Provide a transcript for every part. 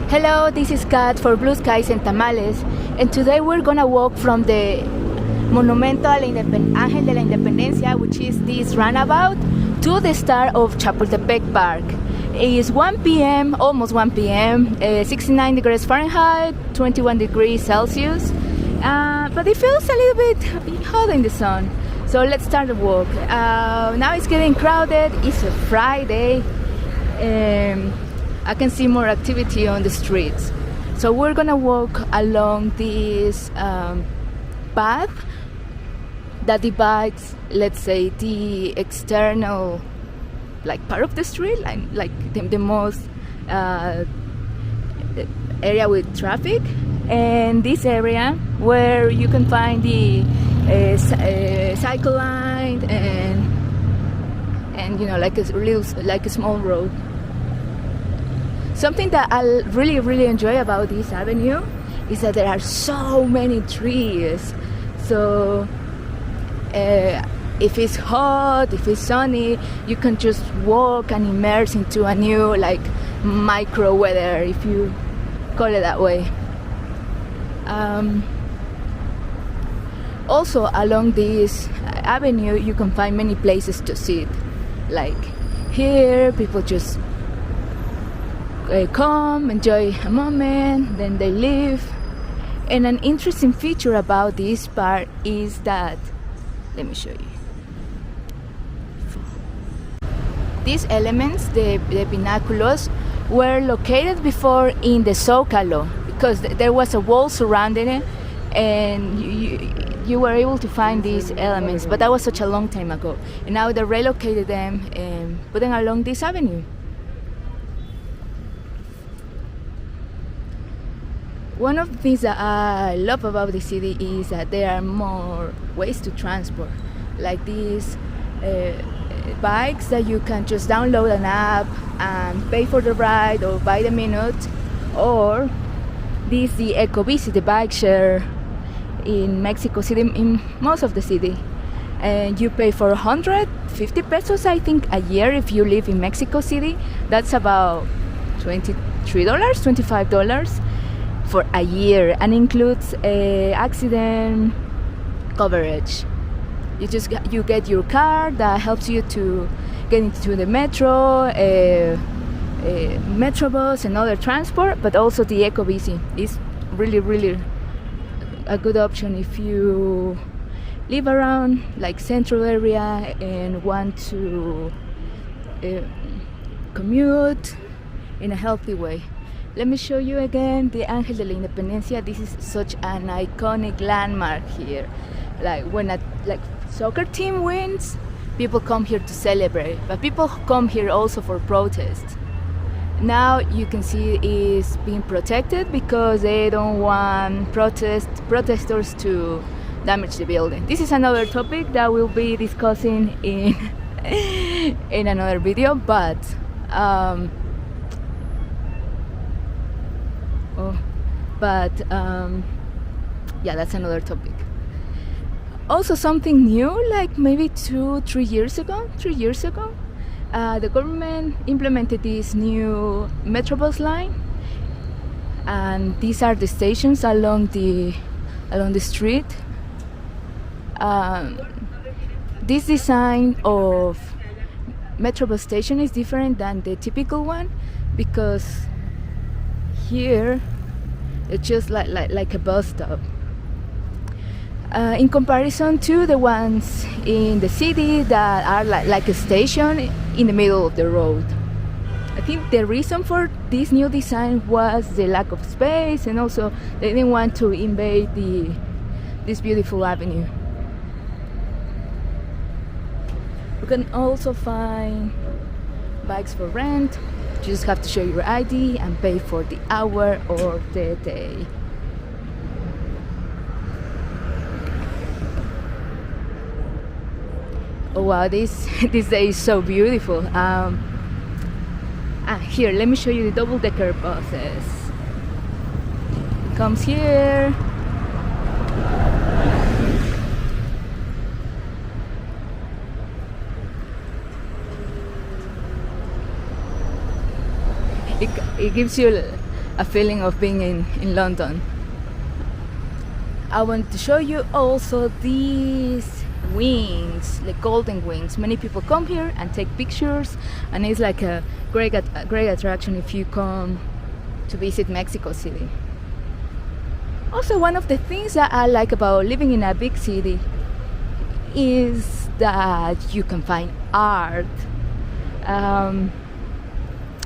Hello, this is Kat for Blue Skies and Tamales, and today we're gonna walk from the Monumento Ángel de la Independencia, which is this roundabout, to the start of Chapultepec Park. It is 1 p.m., almost 1 p.m., 69 degrees Fahrenheit, 21 degrees Celsius, but it feels a little bit hot in the sun. So let's start the walk. Now it's getting crowded, it's a Friday, I can see more activity on the streets. So we're gonna walk along this path that divides, let's say, the external part of the street, like the most area with traffic, and this area where you can find the cycle line and like a small road. Something that I really enjoy about this avenue is that there are so many trees. So if it's hot, if it's sunny, you can just walk and immerse into a new micro weather, if you call it that way. Also along this avenue you can find many places to sit. Like here, people just come, enjoy a moment, then they leave. And an interesting feature about this part is that, let me show you. These elements, the pináculos, were located before in the Zócalo, because there was a wall surrounding it, and you were able to find these elements, but that was such a long time ago. And now they relocated them and put them along this avenue. One of the things that I love about the city is that there are more ways to transport, like these bikes that you can just download an app and pay for the ride or by the minute, or the EcoBici, the bike share in Mexico City, in most of the city, and you pay for 150 pesos, I think, a year if you live in Mexico City. That's about $23, $25 for a year, and includes accident coverage. You get your car that helps you to get into the metro, Metrobus and other transport, but also the EcoBici is really a good option if you live around central area and want to commute in a healthy way. Let me show you again the Ángel de la Independencia. This is such an iconic landmark here. When a soccer team wins, people come here to celebrate, but people come here also for protest. Now you can see it's being protected because they don't want protesters to damage the building. This is another topic that we'll be discussing in in another video, but yeah, that's another topic. Also, something new, maybe 3 years ago, the government implemented this new Metrobus line, and these are the stations along the street. This design of Metrobus station is different than the typical one, because here it's just like a bus stop, in comparison to the ones in the city that are like a station in the middle of the road. I think the reason for this new design was the lack of space, and also they didn't want to invade this beautiful avenue. You can also find bikes for rent. You just have to show your ID and pay for the hour or the day. Oh wow, this day is so beautiful. Here, let me show you the double-decker buses. It comes here. It gives you a feeling of being in London. I want to show you also these wings, like golden wings. Many people come here and take pictures, and it's like a great attraction if you come to visit Mexico City. Also, one of the things that I like about living in a big city is that you can find art.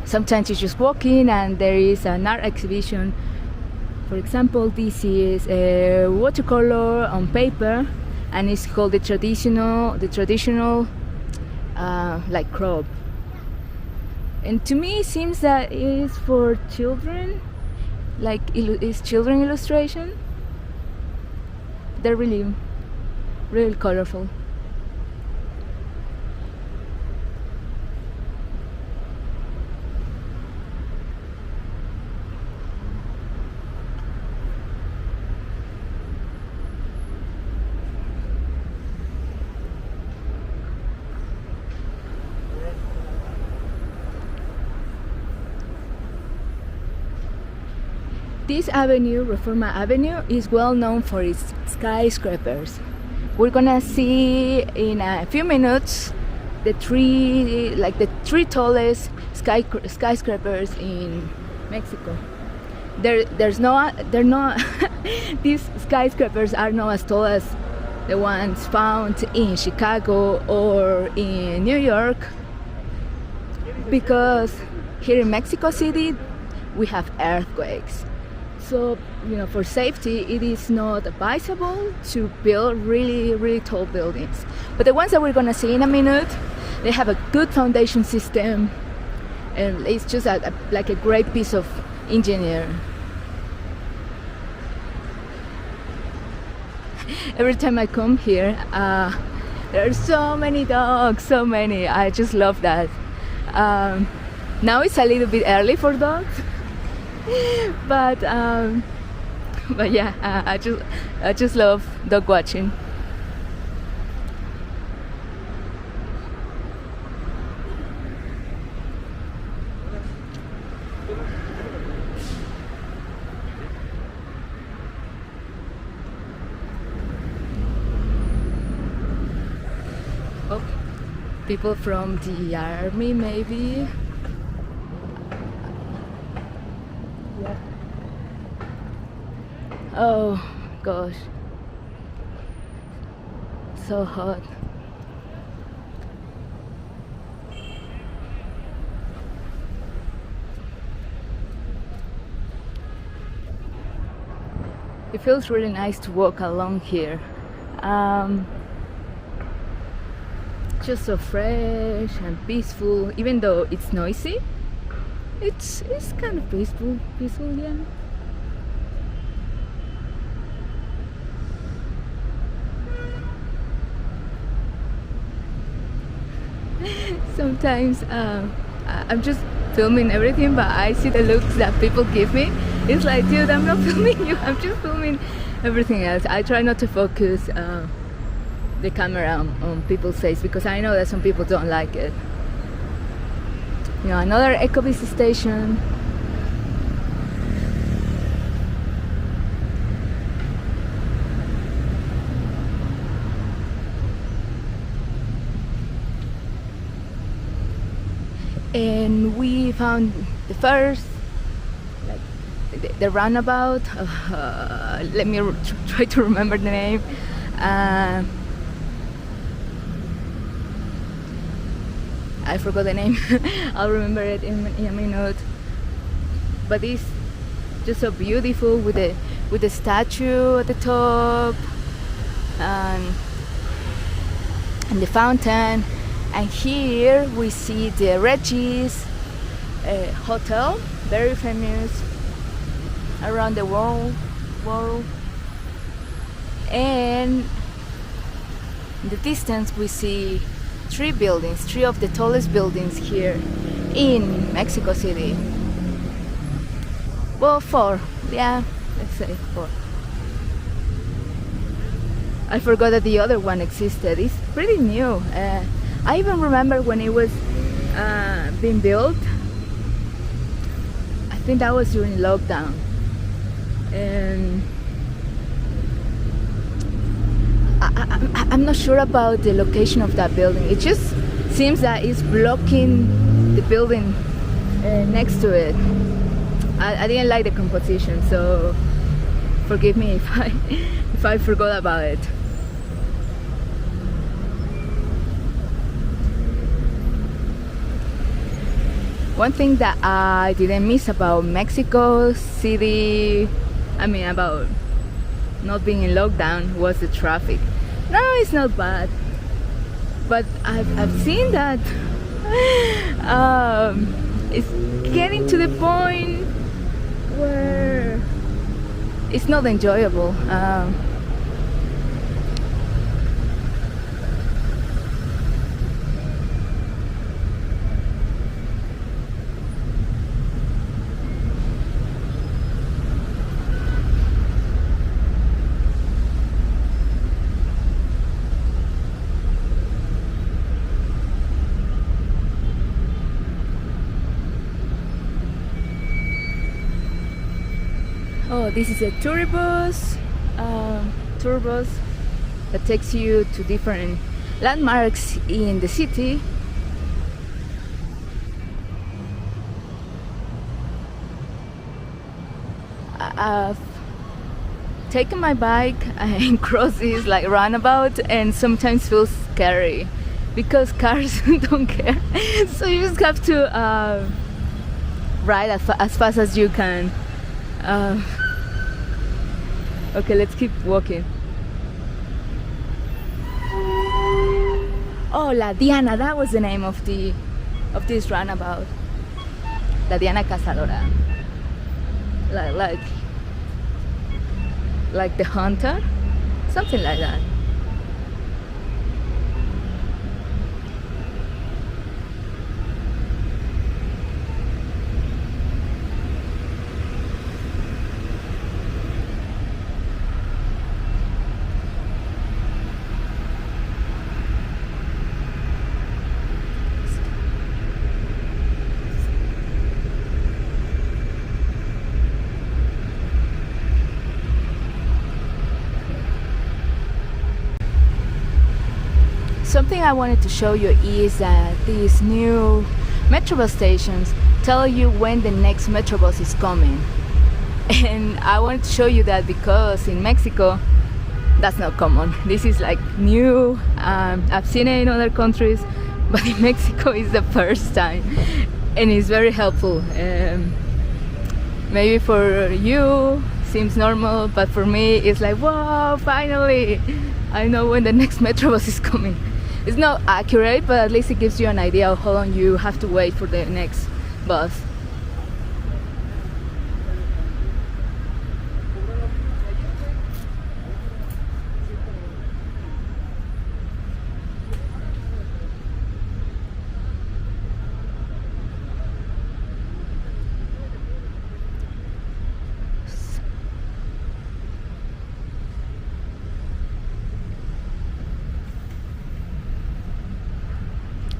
Sometimes you just walk in and there is an art exhibition. For example, this is a watercolor on paper, and it's called the traditional like crop. And to me, it seems that it is for children, like it's children illustration. They're really, really colorful. This avenue, Reforma Avenue, is well known for its skyscrapers. We're gonna see in a few minutes the three tallest skyscrapers in Mexico. They're not these skyscrapers are not as tall as the ones found in Chicago or in New York, because here in Mexico City we have earthquakes. So, for safety, it is not advisable to build really, really tall buildings. But the ones that we're gonna see in a minute, they have a good foundation system, and it's just like a great piece of engineering. Every time I come here, there are so many dogs, so many. I just love that. Now it's a little bit early for dogs. but yeah, I just love dog watching. Oh, people from the army, maybe. Oh gosh, so hot. It feels really nice to walk along here. Just so fresh and peaceful, even though it's noisy. It's kind of peaceful, yeah. Sometimes I'm just filming everything, but I see the looks that people give me. It's like, dude, I'm not filming you, I'm just filming everything else. I try not to focus the camera on people's face, because I know that some people don't like it. Another eco-busy station. And we found the first, the roundabout. Let me try to remember the name. I forgot the name. I'll remember it in a minute. But it's just so beautiful with the statue at the top, and the fountain. And here we see the Regis hotel, very famous around the world. And in the distance we see three of the tallest buildings here in Mexico City. Well, four, yeah, let's say four. I forgot that the other one existed. It's pretty new. I even remember when it was being built. I think that was during lockdown. And I'm not sure about the location of that building. It just seems that it's blocking the building next to it. I didn't like the composition, so forgive me if I forgot about it. One thing that I didn't miss about Mexico City, about not being in lockdown, was the traffic. No, it's not bad, but I've seen that it's getting to the point where it's not enjoyable. Oh, this is a tour bus that takes you to different landmarks in the city. I've taken my bike and crossed this like roundabout, and sometimes feels scary because cars don't care. So you just have to ride as fast as you can. Okay, let's keep walking. Oh, La Diana, that was the name of this roundabout. La Diana Cazadora. Like the hunter, something like that. Something I wanted to show you is that these new Metrobus stations tell you when the next Metrobus is coming. And I wanted to show you that because in Mexico, that's not common. This is like new. I've seen it in other countries, but in Mexico it's the first time. And it's very helpful. Maybe for you, seems normal, but for me it's like, wow, finally! I know when the next Metrobus is coming. It's not accurate, but at least it gives you an idea of how long you have to wait for the next bus.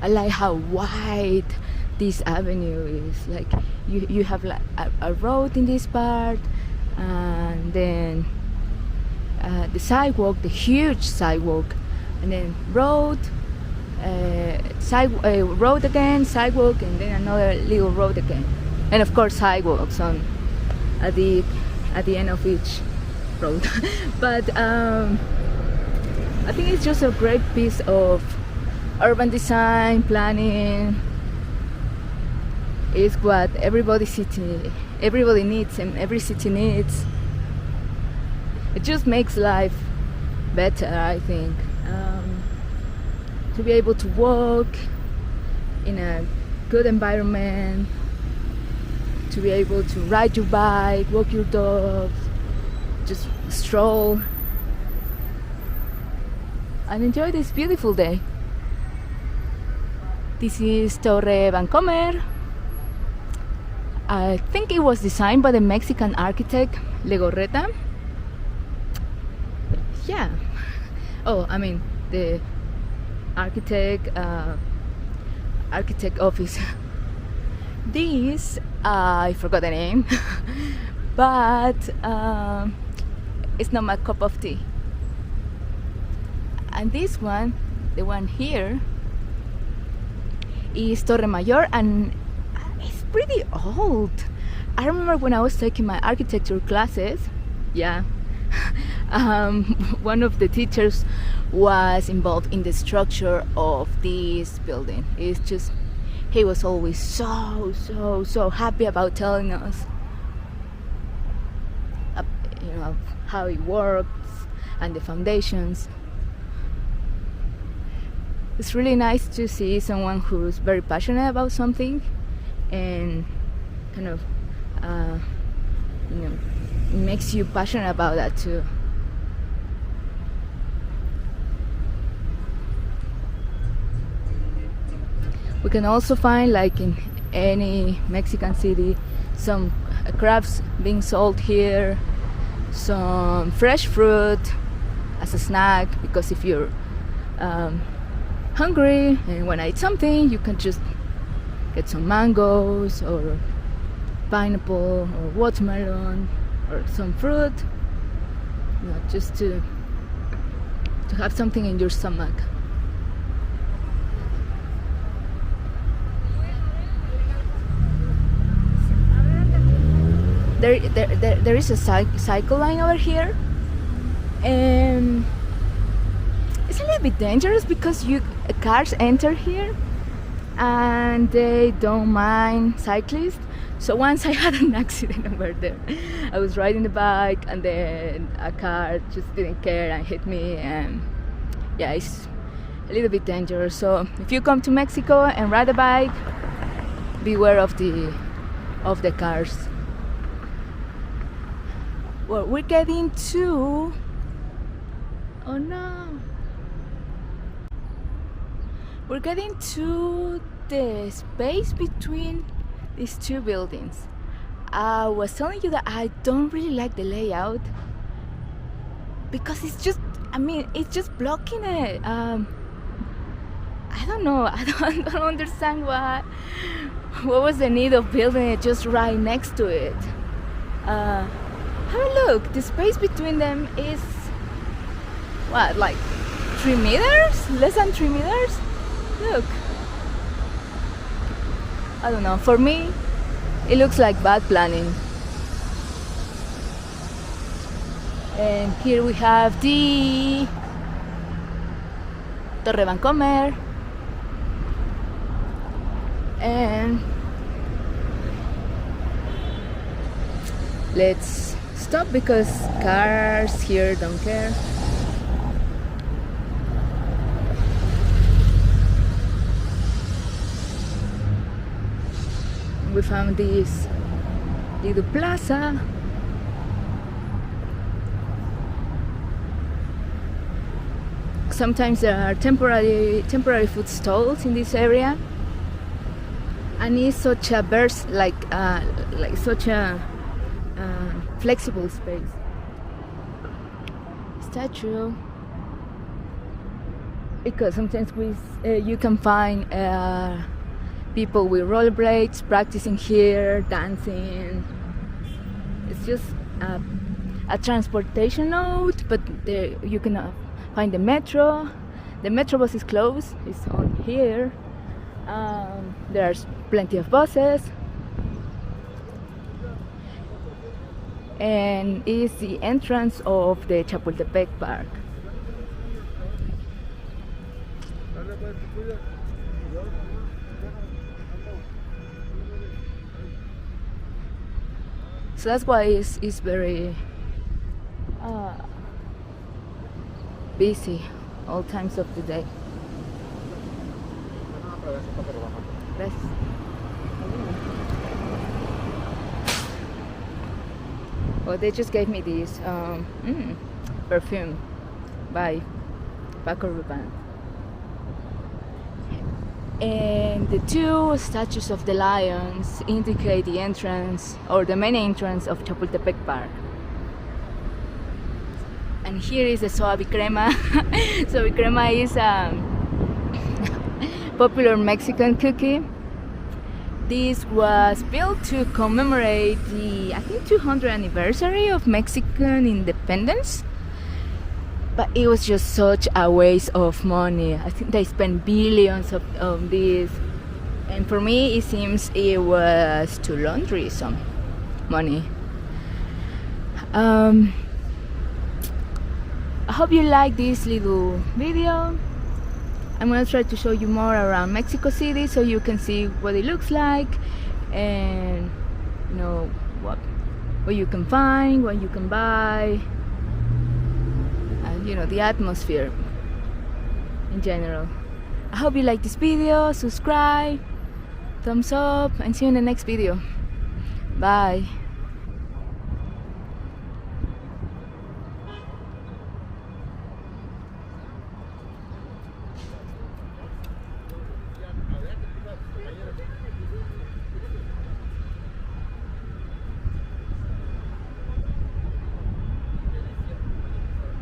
I like how wide this avenue is. Like you have like a road in this part, and then the sidewalk, the huge sidewalk, and then road, road again, sidewalk, and then another little road again, and of course sidewalks at the end of each road. But I think it's just a great piece of urban design planning. Is what everybody needs, and every city needs. It just makes life better, I think. To be able to walk in a good environment, to be able to ride your bike, walk your dogs, just stroll and enjoy this beautiful day. This is Torre Vancomer. I think it was designed by the Mexican architect Legorreta. Yeah. Oh, I mean the architect office. This, I forgot the name, but it's not my cup of tea. And this one, the one here, is Torre Mayor, and it's pretty old. I remember when I was taking my architecture classes, yeah, one of the teachers was involved in the structure of this building. It's just, he was always so happy about telling us, how it works and the foundations. It's really nice to see someone who's very passionate about something and kind of makes you passionate about that too. We can also find, like in any Mexican city, some crafts being sold here, some fresh fruit as a snack, because if you're hungry and want to eat something, you can just get some mangoes or pineapple or watermelon or some fruit, just to have something in your stomach. There is a cycle line over here, and it's a little bit dangerous because cars enter here and they don't mind cyclists. So once I had an accident over there. I was riding the bike and then a car just didn't care and hit me, and yeah, it's a little bit dangerous. So if you come to Mexico and ride a bike, beware of the cars. Well, we're getting to... oh no! We're getting to the space between these two buildings. I was telling you that I don't really like the layout because it's just blocking it. I don't know. I don't understand what was the need of building it just right next to it. Have a look. The space between them is what, like 3 meters? Less than 3 meters? Look. I don't know. For me, it looks like bad planning. And here we have the Torre Vancomer. And let's stop because cars here don't care. We found this little plaza. Sometimes there are temporary food stalls in this area, and it's such a such a flexible space. Statue, because sometimes you can find people with rollerblades practicing here, dancing. It's just a transportation node, but you can find the metro. The metro bus is closed, it's on here. There's plenty of buses. And is the entrance of the Chapultepec Park. So that's why it's very busy all times of the day. Yes. Well, they just gave me this perfume by Paco Rabanne. And the two statues of the lions indicate the entrance, or the main entrance, of Chapultepec Park. And here is the suavicrema. Suavicrema is a popular Mexican cookie this was built to commemorate the, I think, 200th anniversary of Mexican independence. But it was just such a waste of money. I think they spent billions of this. And for me, it seems it was to laundry some money. I hope you like this little video. I'm gonna try to show you more around Mexico City so you can see what it looks like, and you know what you can find, what you can buy, and you know, the atmosphere in general. I hope you like this video. Subscribe, thumbs up, and see you in the next video. Bye.